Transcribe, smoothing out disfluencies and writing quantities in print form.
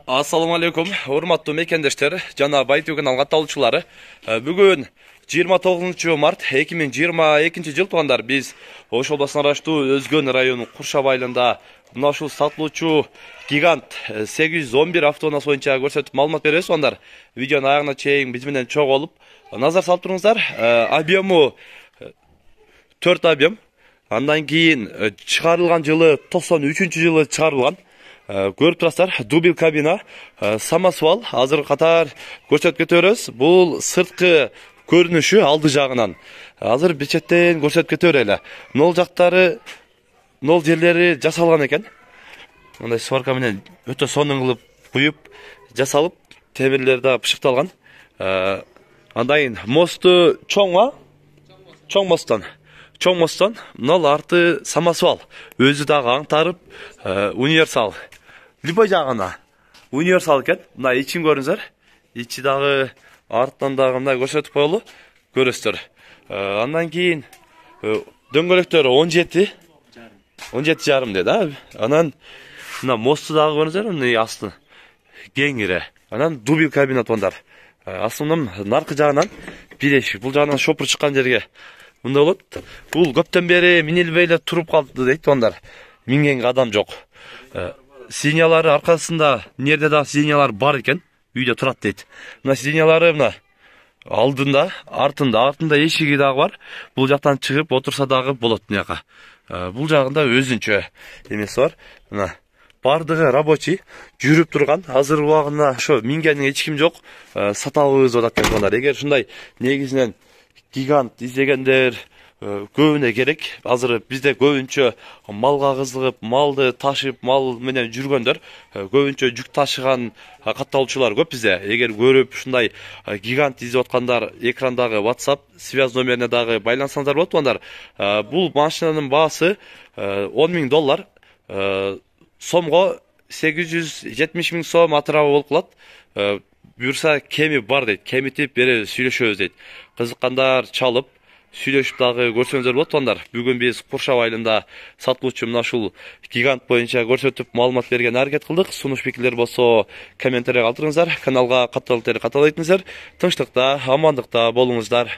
Assalamu alaikum, урматтуу мекендештер, жана Байтөкөн алгатталуучулары. Бүгүн 29 март 2022 жыл туугандар. Биз Ош областына караштуу Өзгөн районунун Куршаб айылында мына ушул сатылуучу гигант 811 автоунаасы боюнча көрсөтүп маалымат беребиз туугандар. Видеонун аягына чейин биз менен чогуу болуп назар салып туруңуздар. Объему 4 объем. Андан кийин чыгарылган жылы 93-жылы чыгарылган. Көрүп турасыздар, дубл кабина, самосвал, азыр катар көрсөтүп кетебиз. Бул сырткы көрүнүшү алды жагынан. Азыр бечеттен көрсөтүп кете берели. Нол жактары, нол жерлери жасалган экен. Мындай сварка менен өтө сонун кылып куюп жасалып, темирлер да бышыкталган. Андан кийин мосту чоңга, чоң мосттон, мынал арты самосвал. Өзү дагы аңтарып, универсал. Любой жагына универсал экен. Мына ичин көрүңүздөр. Ичи дагы арттан дагы мындай көрсөтүп коелу. Көрөсүздөр. Андан кийин дөңгөлөктөрү 17,5 деди. Анан мына мосту дагы көрүңүздөр, мына асты кеңири. Анан дубл кабина туугандар. Асынын наркы жагынан бирешик. Бул жагынан шопур чыккан жерге мындай болот. Бул көптөн бери минилбей эле туруп калды дейт туугандар. Мингенге адам жок. Сиденьялары аркасында нерде да сиденьялар бар экен. Үйдө турат дейт. Мына сиденьялары мына алдында, артында эшиги дагы бар. Бул жактан чыгып отурса дагы болот мынаяка. Бул жагында өзүнчө эмеси бар. Мына бардыгы рабочий, жүрүп турган. Азыр убагында ошо мингенин эч ким жок. Сатабыз деп атат туугандар. Эгер ушундай негизинен гигант издегендер көбүнө керек. Азыр бизде көбүнчө малга кызыгып, малды ташып, мал менен жүргөндөр, көбүнчө жүк ташыган катталуучулар көп бизде. Эгер көрүп ушундай гигант издеп аткандар экрандагы WhatsApp связь номерине дагы байлансаңыздар болот туугандар. Бул машинанын баасы $10,000. Сомго 870 000 сом атырабы болуп калат. Буюрса кеми бар дейт. Кемитип бере сүйлөшөбүз дейт. Кызыккандар чалып сүйлөшүп дагы көрсөңүздөр болот туугандар. Бүгүн биз Куршаб айылында сатылуучу мына ушул гигант боюнча көрсөтүп маалымат берген аракет кылдык. Сунуш пикирлер болсо комментарий калтырыңыздар. Каналга катталып этиңиздер. Тынчтыкта, амандыкта болуңуздар.